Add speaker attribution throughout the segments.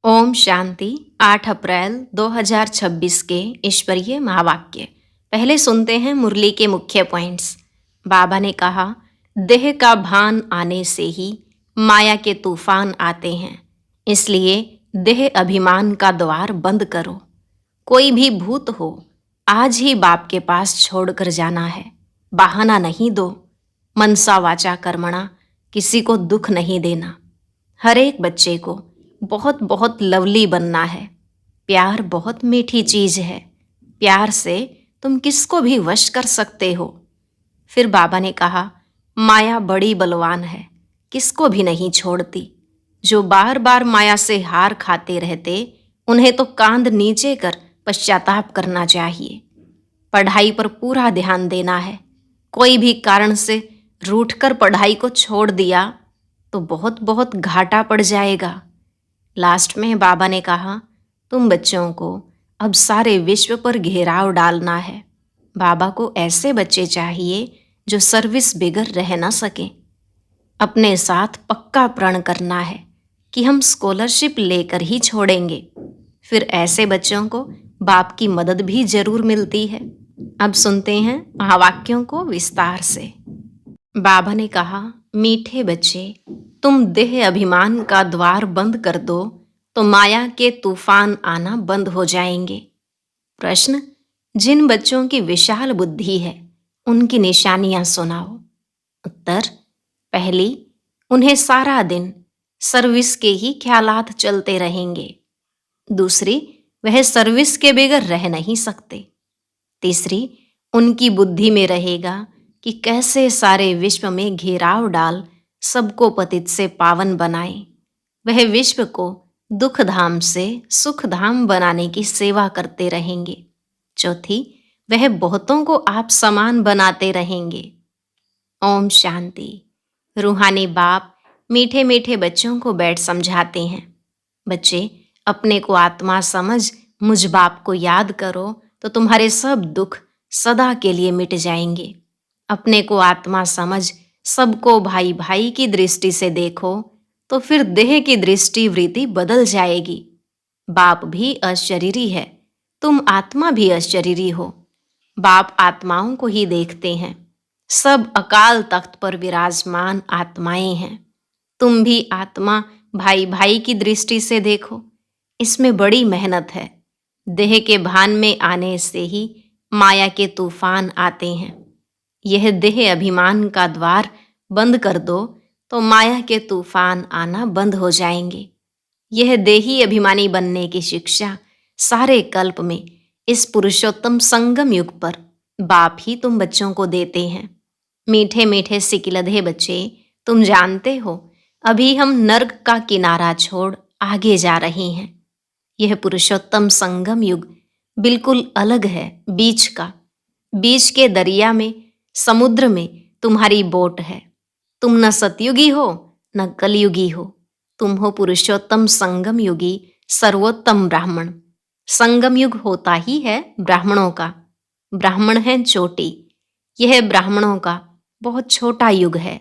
Speaker 1: ओम शांति। 8 अप्रैल 2026 के ईश्वरीय महावाक्य। पहले सुनते हैं मुरली के मुख्य पॉइंट्स। बाबा ने कहा, देह का भान आने से ही माया के तूफान आते हैं, इसलिए देह अभिमान का द्वार बंद करो। कोई भी भूत हो, आज ही बाप के पास छोड़कर जाना है। बहाना नहीं दो। मनसा वाचा कर्मणा, किसी को दुख नहीं देना। हर एक बच्चे को बहुत बहुत लवली बनना है। प्यार बहुत मीठी चीज है। प्यार से तुम किसको भी वश कर सकते हो। फिर बाबा ने कहा, माया बड़ी बलवान है, किसको भी नहीं छोड़ती। जो बार बार माया से हार खाते रहते, उन्हें तो कांध नीचे कर पश्चाताप करना चाहिए। पढ़ाई पर पूरा ध्यान देना है। कोई भी कारण से रूठकर पढ़ाई को छोड़ दिया तो बहुत बहुत घाटा पड़ जाएगा। लास्ट में बाबा ने कहा, तुम बच्चों को अब सारे विश्व पर घेराव डालना है। बाबा को ऐसे बच्चे चाहिए जो सर्विस बिगर रह ना सके। अपने साथ पक्का प्रण करना है कि हम स्कॉलरशिप लेकर ही छोड़ेंगे। फिर ऐसे बच्चों को बाप की मदद भी जरूर मिलती है। अब सुनते हैं महावाक्यों को विस्तार से। बाबा ने कहा, मीठे बच्चे, तुम देह अभिमान का द्वार बंद कर दो तो माया के तूफान आना बंद हो जाएंगे। प्रश्न, जिन बच्चों की विशाल बुद्धि है उनकी निशानियां सुनाओ। उत्तर, पहली, उन्हें सारा दिन सर्विस के ही ख्यालात चलते रहेंगे। दूसरी, वह सर्विस के बगैर रह नहीं सकते। तीसरी, उनकी बुद्धि में रहेगा कि कैसे सारे विश्व में घेराव डाल सबको पतित से पावन बनाए। वह विश्व को दुख धाम से सुख धाम बनाने की सेवा करते रहेंगे। चौथी, वह बहुतों को आप समान बनाते रहेंगे। ओम शांति। रूहानी बाप मीठे मीठे बच्चों को बैठ समझाते हैं। बच्चे, अपने को आत्मा समझ मुझ बाप को याद करो तो तुम्हारे सब दुख सदा के लिए मिट जाएंगे। अपने को आत्मा समझ सबको भाई भाई की दृष्टि से देखो तो फिर देह की दृष्टि वृत्ति बदल जाएगी। बाप भी अशरीरी है, तुम आत्मा भी अशरीरी हो। बाप आत्माओं को ही देखते हैं। सब अकाल तख्त पर विराजमान आत्माएं हैं। तुम भी आत्मा भाई भाई की दृष्टि से देखो। इसमें बड़ी मेहनत है। देह के भान में आने से ही माया के तूफान आते हैं। यह देह अभिमान का द्वार बंद कर दो तो माया के तूफान आना बंद हो जाएंगे। यह देही अभिमानी बनने की शिक्षा सारे कल्प में इस पुरुषोत्तम संगम युग पर बाप ही तुम बच्चों को देते हैं। मीठे मीठे सिकिलधे बच्चे, तुम जानते हो अभी हम नर्क का किनारा छोड़ आगे जा रहे हैं। यह पुरुषोत्तम संगम युग बिल्कुल अलग है बीच का। बीच के दरिया में, समुद्र में तुम्हारी बोट है। तुम न सतयुगी हो न कलयुगी हो। तुम हो पुरुषोत्तम संगम युगी सर्वोत्तम ब्राह्मण। संगम युग होता ही है ब्राह्मणों का। ब्राह्मण है चोटी। यह ब्राह्मणों का बहुत छोटा युग है।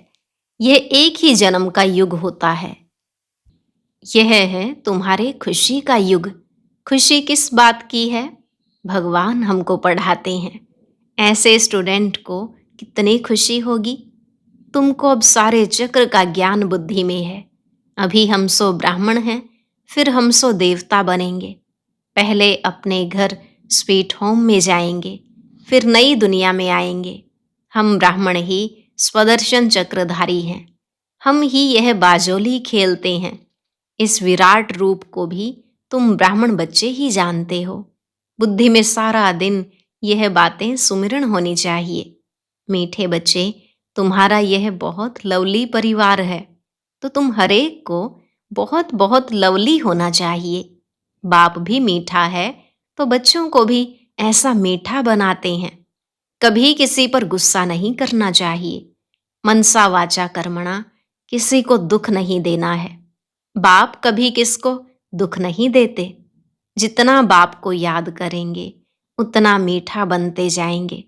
Speaker 1: यह एक ही जन्म का युग होता है। यह है तुम्हारे खुशी का युग। खुशी किस बात की है? भगवान हमको पढ़ाते हैं। ऐसे स्टूडेंट को कितनी खुशी होगी। तुमको अब सारे चक्र का ज्ञान बुद्धि में है। अभी हम सो ब्राह्मण हैं, फिर हम सो देवता बनेंगे। पहले अपने घर स्वीट होम में जाएंगे, फिर नई दुनिया में आएंगे। हम ब्राह्मण ही स्वदर्शन चक्रधारी हैं। हम ही यह बाजोली खेलते हैं। इस विराट रूप को भी तुम ब्राह्मण बच्चे ही जानते हो। बुद्धि में सारा दिन यह बातें सुमिरन होनी चाहिए। मीठे बच्चे, तुम्हारा यह बहुत लवली परिवार है, तो तुम हरेक को बहुत बहुत लवली होना चाहिए। बाप भी मीठा है तो बच्चों को भी ऐसा मीठा बनाते हैं। कभी किसी पर गुस्सा नहीं करना चाहिए। मनसा वाचा कर्मणा, किसी को दुख नहीं देना है। बाप कभी किसको दुख नहीं देते। जितना बाप को याद करेंगे उतना मीठा बनते जाएंगे।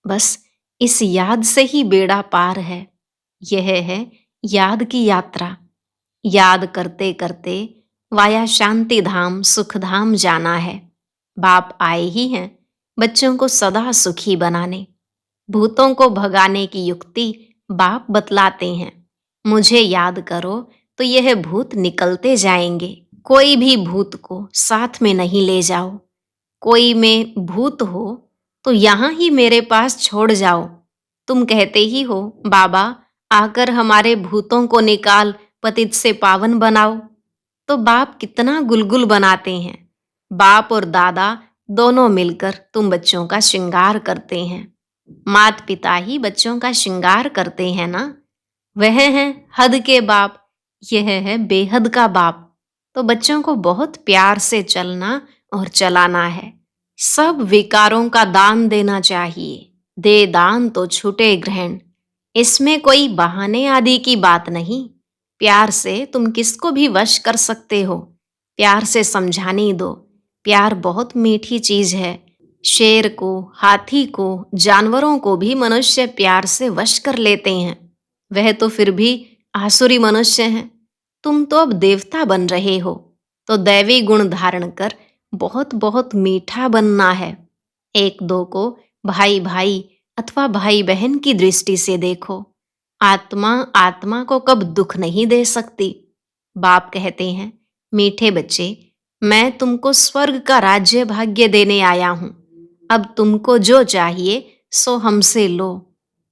Speaker 1: बस इस याद से ही बेड़ा पार है। यह है याद की यात्रा। याद करते करते वाया शांति धाम सुख धाम जाना है। बाप आए ही हैं बच्चों को सदा सुखी बनाने। भूतों को भगाने की युक्ति बाप बतलाते हैं। मुझे याद करो तो यह भूत निकलते जाएंगे। कोई भी भूत को साथ में नहीं ले जाओ। कोई में भूत हो तो यहाँ ही मेरे पास छोड़ जाओ। तुम कहते ही हो बाबा आकर हमारे भूतों को निकाल पतित से पावन बनाओ। तो बाप कितना गुलगुल बनाते हैं। बाप और दादा दोनों मिलकर तुम बच्चों का श्रृंगार करते हैं। माता पिता ही बच्चों का श्रृंगार करते हैं ना। वह है हद के बाप, यह है बेहद का बाप। तो बच्चों को बहुत प्यार से चलना और चलाना है। सब विकारों का दान देना चाहिए। दे दान तो छूटे ग्रहण। इसमें कोई बहाने आदि की बात नहीं। प्यार से तुम किसको भी वश कर सकते हो। प्यार से समझाने दो। प्यार बहुत मीठी चीज है। शेर को, हाथी को, जानवरों को भी मनुष्य प्यार से वश कर लेते हैं। वह तो फिर भी आसुरी मनुष्य हैं। तुम तो अब देवता बन रहे हो, तो दैवी गुण धारण कर बहुत बहुत मीठा बनना है। एक दो को भाई भाई अथवा भाई बहन की दृष्टि से देखो। आत्मा आत्मा को कब दुख नहीं दे सकती। बाप कहते हैं मीठे बच्चे, मैं तुमको स्वर्ग का राज्य भाग्य देने आया हूं। अब तुमको जो चाहिए सो हमसे लो।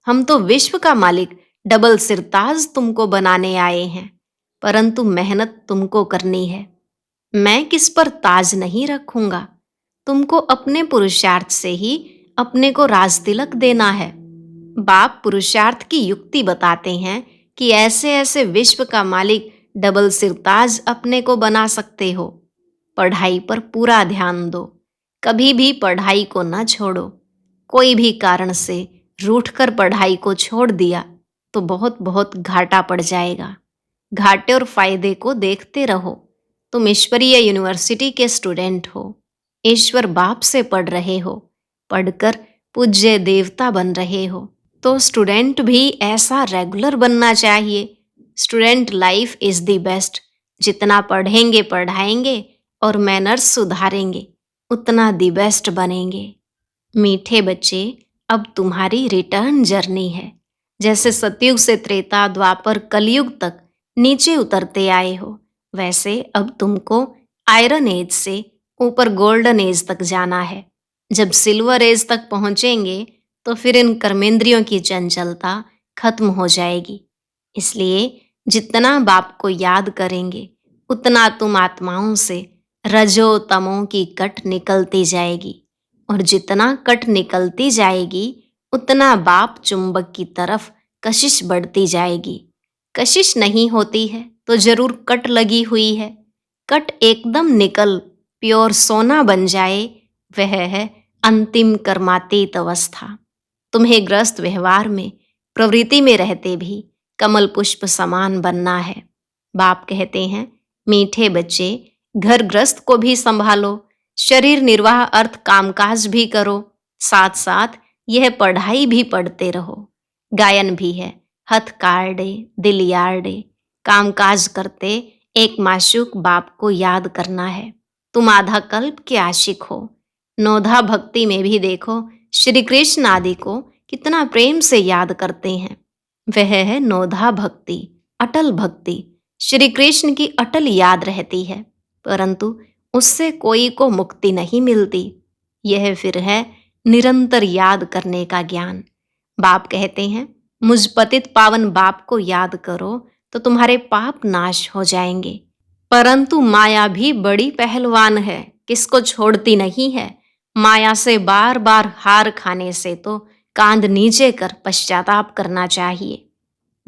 Speaker 1: हम तो विश्व का मालिक डबल सिरताज तुमको बनाने आए हैं, परंतु मेहनत तुमको करनी है। मैं किस पर ताज नहीं रखूंगा। तुमको अपने पुरुषार्थ से ही अपने को राज तिलक देना है। बाप पुरुषार्थ की युक्ति बताते हैं कि ऐसे ऐसे विश्व का मालिक डबल सिरताज अपने को बना सकते हो। पढ़ाई पर पूरा ध्यान दो। कभी भी पढ़ाई को न छोड़ो। कोई भी कारण से रूठकर पढ़ाई को छोड़ दिया तो बहुत बहुत घाटा पड़ जाएगा। घाटे और फायदे को देखते रहो। तुम ईश्वरीय यूनिवर्सिटी के स्टूडेंट हो। ईश्वर बाप से पढ़ रहे हो। पढ़कर पूज्य देवता बन रहे हो, तो स्टूडेंट भी ऐसा रेगुलर बनना चाहिए। Student life is the best. जितना पढ़ेंगे पढ़ाएंगे और मैनर्स सुधारेंगे उतना दी बेस्ट बनेंगे। मीठे बच्चे, अब तुम्हारी रिटर्न जर्नी है। जैसे सतयुग से त्रेता द्वापर कलयुग तक नीचे उतरते आए हो, वैसे अब तुमको आयरन एज से ऊपर गोल्डन एज तक जाना है। जब सिल्वर एज तक पहुंचेंगे तो फिर इन कर्मेंद्रियों की चंचलता खत्म हो जाएगी। इसलिए जितना बाप को याद करेंगे उतना तुम आत्माओं से रजो तमो की कट निकलती जाएगी, और जितना कट निकलती जाएगी उतना बाप चुंबक की तरफ कशिश बढ़ती जाएगी। कशिश नहीं होती है तो जरूर कट लगी हुई है। कट एकदम निकल प्योर सोना बन जाए, वह है अंतिम कर्मातीत अवस्था। तुम्हें ग्रस्त व्यवहार में, प्रवृत्ति में रहते भी कमल पुष्प समान बनना है। बाप कहते हैं मीठे बच्चे, घर ग्रस्त को भी संभालो, शरीर निर्वाह अर्थ कामकाज भी करो, साथ साथ यह पढ़ाई भी पढ़ते रहो। गायन भी है, हथ कार्डे दिल यार्डे। कामकाज करते एक माशूक बाप को याद करना है। तुम आधा कल्प के आशिक हो। नौधा भक्ति में भी देखो श्री कृष्ण आदि को कितना प्रेम से याद करते हैं। वह है नौधा भक्ति, अटल भक्ति। श्री कृष्ण की अटल याद रहती है, परंतु उससे कोई को मुक्ति नहीं मिलती। यह फिर है निरंतर याद करने का ज्ञान। बाप कहते हैं मुझ पतित पावन बाप को याद करो तो तुम्हारे पाप नाश हो जाएंगे। परंतु माया भी बड़ी पहलवान है, किसको छोड़ती नहीं है। माया से बार बार हार खाने से तो कांध नीचे कर पश्चाताप करना चाहिए।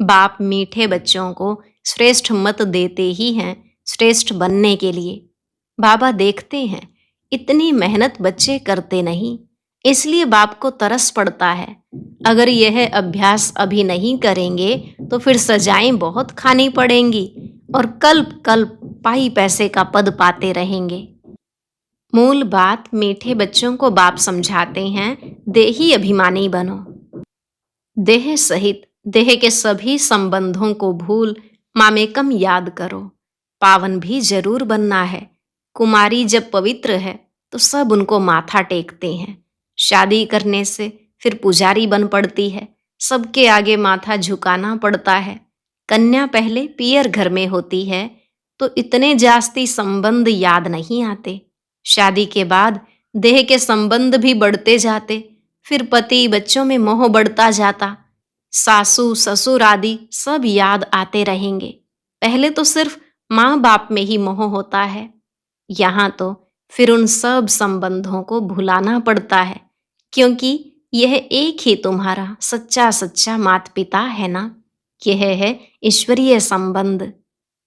Speaker 1: बाप मीठे बच्चों को श्रेष्ठ मत देते ही हैं श्रेष्ठ बनने के लिए। बाबा देखते हैं इतनी मेहनत बच्चे करते नहीं, इसलिए बाप को तरस पड़ता है। अगर यह अभ्यास अभी नहीं करेंगे तो फिर सजाएं बहुत खानी पड़ेंगी और कल्प कल्प पाई पैसे का पद पाते रहेंगे। मूल बात मीठे बच्चों को बाप समझाते हैं, देही अभिमानी बनो। देह सहित देह के सभी संबंधों को भूल मामेकम याद करो। पावन भी जरूर बनना है। कुमारी जब पवित्र है तो सब उनको माथा टेकते हैं। शादी करने से फिर पुजारी बन पड़ती है, सबके आगे माथा झुकाना पड़ता है। कन्या पहले पियर घर में होती है तो इतने जास्ती संबंध याद नहीं आते। शादी के बाद देह के संबंध भी बढ़ते जाते, फिर पति बच्चों में मोह बढ़ता जाता। सासू ससुर आदि सब याद आते रहेंगे। पहले तो सिर्फ माँ बाप में ही मोह होता है, यहाँ तो फिर उन सब संबंधों को भुलाना पड़ता है, क्योंकि यह एक ही तुम्हारा सच्चा सच्चा माता पिता है ना। यह है ईश्वरीय संबंध।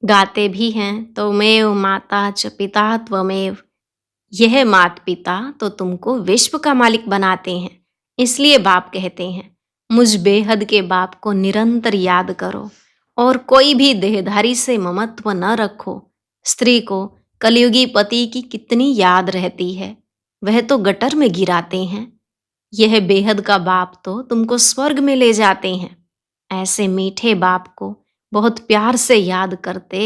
Speaker 1: गाते भी हैं, त्वमेव माता च पिता त्वमेव। यह माता पिता तो तुमको विश्व का मालिक बनाते हैं, इसलिए बाप कहते हैं मुझ बेहद के बाप को निरंतर याद करो और कोई भी देहधारी से ममत्व न रखो। स्त्री को कलयुगी पति की कितनी याद रहती है, वह तो गटर में गिराते हैं। यह बेहद का बाप तो तुमको स्वर्ग में ले जाते हैं। ऐसे मीठे बाप को बहुत प्यार से याद करते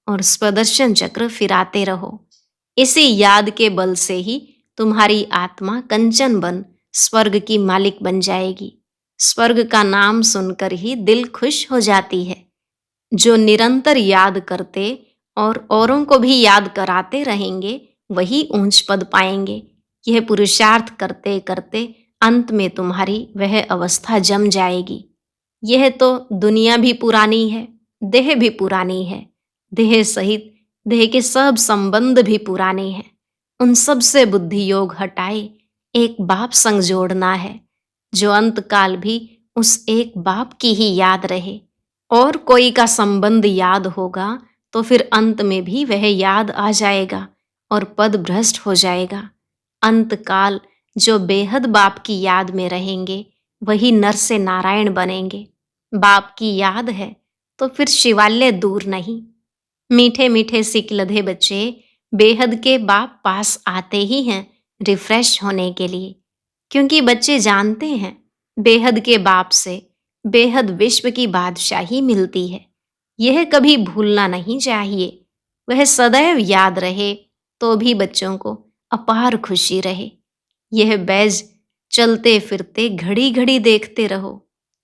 Speaker 1: और स्वदर्शन चक्र फिराते रहो। इसी याद के बल से ही तुम्हारी आत्मा कंचन बन स्वर्ग की मालिक बन जाएगी। स्वर्ग का नाम सुनकर ही दिल खुश हो जाती है। जो निरंतर याद करते और औरों को भी याद कराते रहेंगे, वही ऊंच पद पाएंगे। यह पुरुषार्थ करते करते अंत में तुम्हारी वह अवस्था जम जाएगी। यह तो दुनिया भी पुरानी है, देह भी पुरानी है, देह सहित देह के सब संबंध भी पुराने हैं। उन सब से बुद्धि योग हटाए एक बाप संग जोड़ना है, जो अंत काल भी उस एक बाप की ही याद रहे। और कोई का संबंध याद होगा तो फिर अंत में भी वह याद आ जाएगा और पद भ्रष्ट हो जाएगा। अंत काल जो बेहद बाप की याद में रहेंगे, वही नर से नारायण बनेंगे। बाप की याद है तो फिर शिवालय दूर नहीं। मीठे मीठे सिक लधे बच्चे बेहद के बाप पास आते ही हैं रिफ्रेश होने के लिए, क्योंकि बच्चे जानते हैं बेहद के बाप से बेहद विश्व की बादशाही मिलती है। यह कभी भूलना नहीं चाहिए। वह सदैव याद रहे तो भी बच्चों को अपार खुशी रहे। यह बैज चलते फिरते घड़ी घड़ी देखते रहो,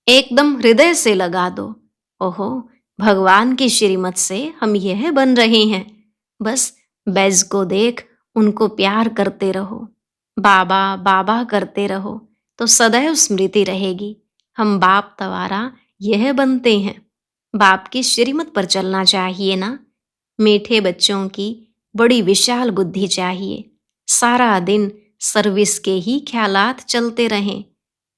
Speaker 1: एकदम हृदय से लगा दो। ओहो, भगवान की श्रीमत से हम यह बन रहे हैं। बस बैज को देख उनको प्यार करते रहो, बाबा बाबा करते रहो तो सदैव स्मृति रहेगी। हम बाप तवारा यह बनते हैं। बाप की श्रीमत पर चलना चाहिए ना। मीठे बच्चों की बड़ी विशाल बुद्धि चाहिए। सारा दिन सर्विस के ही ख्यालात चलते रहें।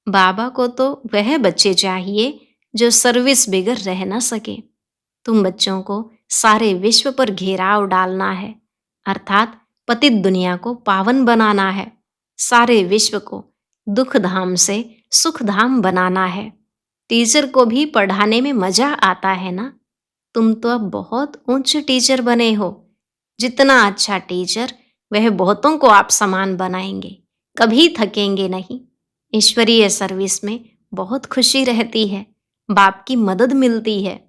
Speaker 1: बाबा को तो वह बच्चे चाहिए जो सर्विस बिगर रह न सके। तुम बच्चों को सारे विश्व पर घेराव डालना है, अर्थात पतित दुनिया को पावन बनाना है। सारे विश्व को दुख धाम से सुख धाम बनाना है। टीचर को भी पढ़ाने में मजा आता है ना। तुम तो अब बहुत ऊंच टीचर बने हो। जितना अच्छा टीचर, वह बहुतों को आप समान बनाएंगे, कभी थकेंगे नहीं। ईश्वरीय सर्विस में बहुत खुशी रहती है, बाप की मदद मिलती है।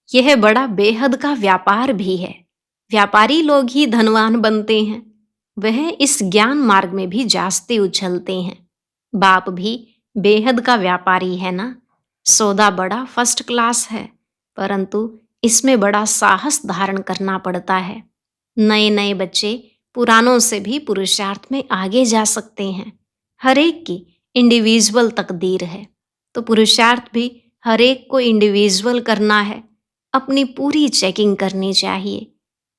Speaker 1: यह बड़ा बेहद का व्यापार भी है। व्यापारी लोग ही धनवान बनते हैं। वह इस ज्ञान मार्ग में भी जास्ते उछलते हैं। बाप भी बेहद का व्यापारी है ना। सौदा बड़ा फर्स्ट क्लास है, परंतु इसमें बड़ा साहस धारण करना पड़ता है। नए नए बच्चे पुरानों से भी पुरुषार्थ में आगे जा सकते हैं। हर एक की इंडिविजुअल तकदीर है, तो पुरुषार्थ भी हर एक को इंडिविजुअल करना है। अपनी पूरी चेकिंग करनी चाहिए।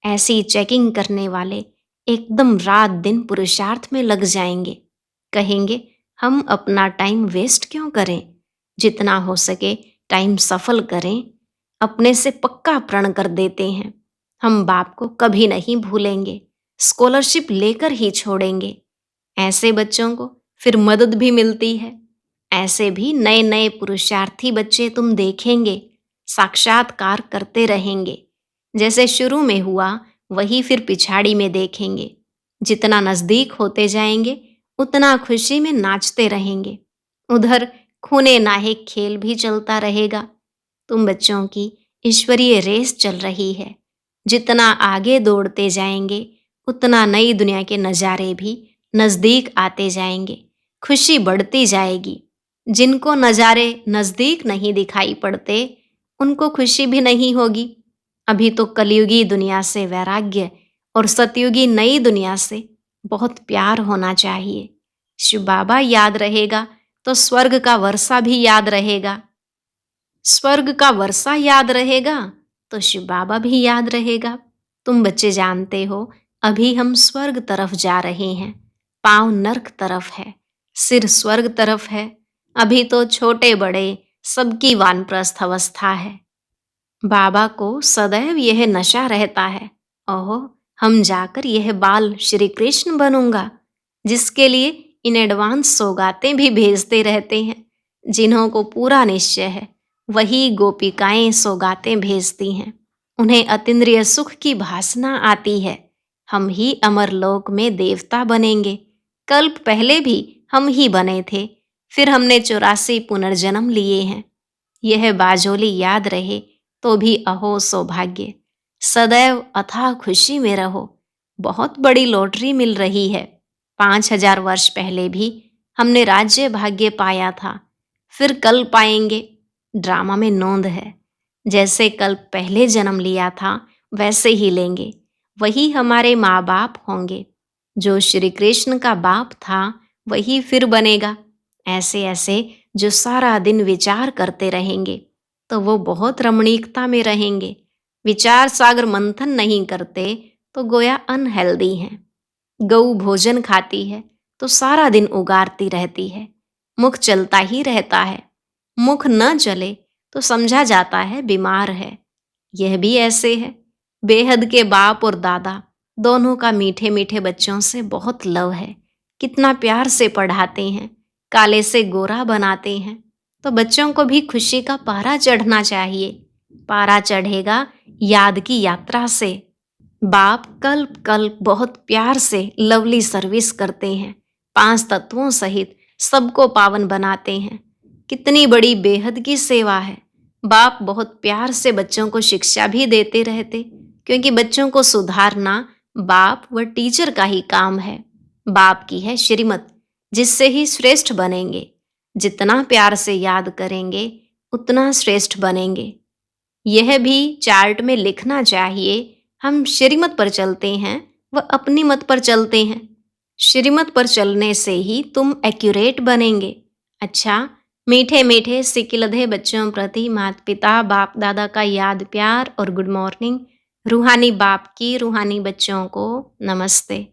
Speaker 1: ऐसी चेकिंग करने वाले एकदम रात दिन पुरुषार्थ में लग जाएंगे। कहेंगे हम अपना टाइम वेस्ट क्यों करें, जितना हो सके टाइम सफल करें। अपने से पक्का प्रण कर देते हैं, हम बाप को कभी नहीं भूलेंगे, स्कॉलरशिप लेकर ही छोड़ेंगे। ऐसे बच्चों को फिर मदद भी मिलती है। ऐसे भी नए नए पुरुषार्थी बच्चे तुम देखेंगे, साक्षात्कार करते रहेंगे। जैसे शुरू में हुआ वही फिर पिछाड़ी में देखेंगे। जितना नजदीक होते जाएंगे उतना खुशी में नाचते रहेंगे। उधर खूने नाहिक खेल भी चलता रहेगा। तुम बच्चों की ईश्वरीय रेस चल रही है। जितना आगे दौड़ते जाएंगे उतना नई दुनिया के नज़ारे भी नज़दीक आते जाएंगे, खुशी बढ़ती जाएगी। जिनको नज़ारे नज़दीक नहीं दिखाई पड़ते उनको खुशी भी नहीं होगी। अभी तो कलयुगी दुनिया से वैराग्य और सतयुगी नई दुनिया से बहुत प्यार होना चाहिए। शिव बाबा याद रहेगा तो स्वर्ग का वर्षा भी याद रहेगा। स्वर्ग का वर्षा याद रहेगा तो शिव बाबा भी याद रहेगा। तुम बच्चे जानते हो अभी हम स्वर्ग तरफ जा रहे हैं, पांव नर्क तरफ है, सिर स्वर्ग तरफ है। अभी तो छोटे बड़े सबकी वानप्रस्थ अवस्था है। बाबा को सदैव यह नशा रहता है, ओहो हम जाकर यह बाल श्री कृष्ण बनूंगा, जिसके लिए इन एडवांस सौगातें भी भेजते रहते हैं। जिन्हों को पूरा निश्चय है वही गोपिकाएं सौगातें भेजती हैं। उन्हें अतीन्द्रिय सुख की भासना आती है, हम ही अमरलोक में देवता बनेंगे। कल्प पहले भी हम ही बने थे, फिर हमने 84 पुनर्जन्म लिए हैं। यह बाजोली याद रहे तो भी अहो सौभाग्य। सदैव अथाह खुशी में रहो। बहुत बड़ी लॉटरी मिल रही है। 5000 वर्ष पहले भी हमने राज्य भाग्य पाया था, फिर कल पाएंगे। ड्रामा में नोंद है, जैसे कल पहले जन्म लिया था वैसे ही लेंगे। वही हमारे माँ बाप होंगे। जो श्री कृष्ण का बाप था वही फिर बनेगा। ऐसे ऐसे जो सारा दिन विचार करते रहेंगे तो वो बहुत रमणीकता में रहेंगे। विचार सागर मंथन नहीं करते तो गोया अनहेल्दी हैं। गऊ भोजन खाती है तो सारा दिन उगारती रहती है, मुख चलता ही रहता है। मुख न चले तो समझा जाता है बीमार है। यह भी ऐसे है। बेहद के बाप और दादा दोनों का मीठे मीठे बच्चों से बहुत लव है। कितना प्यार से पढ़ाते हैं, काले से गोरा बनाते हैं। तो बच्चों को भी खुशी का पारा चढ़ना चाहिए। पारा चढ़ेगा याद की यात्रा से। बाप कल्प कल्प बहुत प्यार से लवली सर्विस करते हैं, 5 तत्वों सहित सबको पावन बनाते हैं। कितनी बड़ी बेहद की सेवा है। बाप बहुत प्यार से बच्चों को शिक्षा भी देते रहते, क्योंकि बच्चों को सुधारना बाप व टीचर का ही काम है। बाप की है श्रीमत, जिससे ही श्रेष्ठ बनेंगे। जितना प्यार से याद करेंगे उतना श्रेष्ठ बनेंगे। यह भी चार्ट में लिखना चाहिए। हम श्रीमत पर चलते हैं व अपनी मत पर चलते हैं। श्रीमत पर चलने से ही तुम एक्यूरेट बनेंगे। अच्छा, मीठे मीठे सिकिलधे बच्चों प्रति माता पिता बाप दादा का याद प्यार और गुड मॉर्निंग। रूहानी बाप की रूहानी बच्चों को नमस्ते।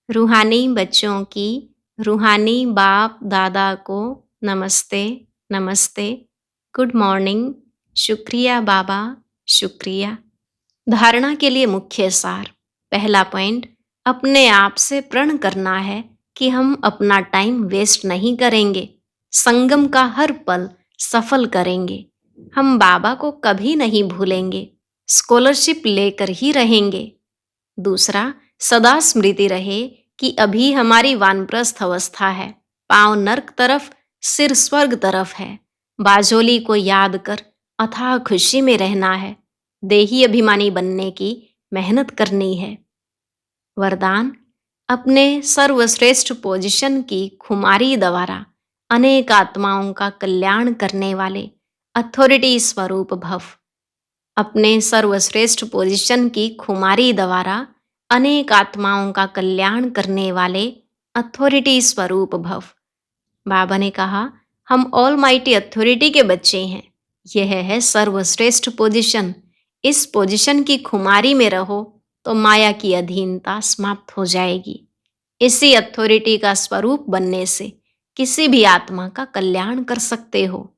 Speaker 1: रूहानी बच्चों की रूहानी बाप दादा को नमस्ते नमस्ते, गुड मॉर्निंग, शुक्रिया बाबा, शुक्रिया। धारणा के लिए मुख्य सार। पहला पॉइंट, अपने आप से प्रण करना है कि हम अपना टाइम वेस्ट नहीं करेंगे, संगम का हर पल सफल करेंगे। हम बाबा को कभी नहीं भूलेंगे, स्कॉलरशिप लेकर ही रहेंगे। दूसरा, सदा स्मृति रहे कि अभी हमारी वानप्रस्थ अवस्था है, पांव नर्क तरफ, सिर स्वर्ग तरफ है। बाजोली को याद कर अथाह खुशी में रहना है। देही अभिमानी बनने की मेहनत करनी है। वरदान, अपने सर्वश्रेष्ठ पोजीशन की खुमारी द्वारा अनेक आत्माओं का कल्याण करने वाले अथॉरिटी स्वरूप भव। अपने सर्वश्रेष्ठ पोजीशन की खुमारी द्वारा अनेक आत्माओं का कल्याण करने वाले अथॉरिटी स्वरूप भव। बाबा ने कहा, हम ऑल माइटी अथॉरिटी के बच्चे हैं। यह है सर्वश्रेष्ठ पोजीशन। इस पोजीशन की खुमारी में रहो तो माया की अधीनता समाप्त हो जाएगी। इसी अथॉरिटी का स्वरूप बनने से किसी भी आत्मा का कल्याण कर सकते हो।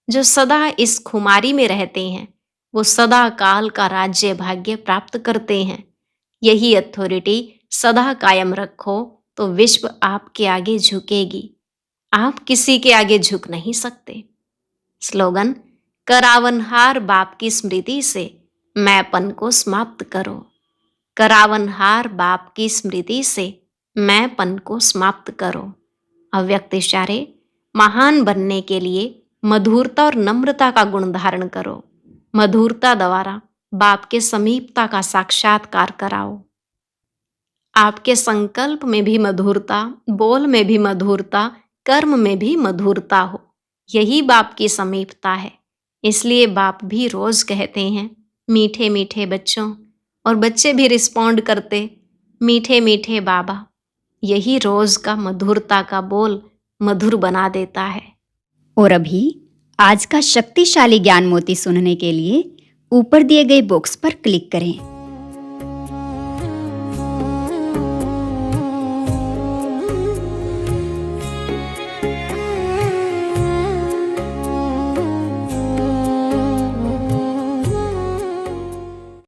Speaker 1: जो सदा इस खुमारी में रहते हैं वो सदा काल का राज्य भाग्य प्राप्त करते हैं। यही अथॉरिटी सदा कायम रखो तो विश्व आपके आगे झुकेगी। आप किसी के आगे झुक नहीं सकते। स्लोगन, करावनहार बाप की स्मृति से मैंपन को समाप्त करो। करावनहार बाप की स्मृति से मैंपन को समाप्त करो। अव्यक्त इशारे, महान बनने के लिए मधुरता और नम्रता का गुण धारण करो। मधुरता द्वारा बाप के समीपता का साक्षात्कार कराओ। आपके संकल्प में भी मधुरता, बोल में भी मधुरता, कर्म में भी मधुरता हो, यही बाप की समीपता है। इसलिए बाप भी रोज कहते हैं, मीठे मीठे बच्चों, और बच्चे भी रिस्पॉन्ड करते, मीठे मीठे बाबा। यही रोज का मधुरता का बोल मधुर बना देता है।
Speaker 2: और अभी आज का शक्तिशाली ज्ञान मोती सुनने के लिए ऊपर दिए गए बॉक्स पर क्लिक करें।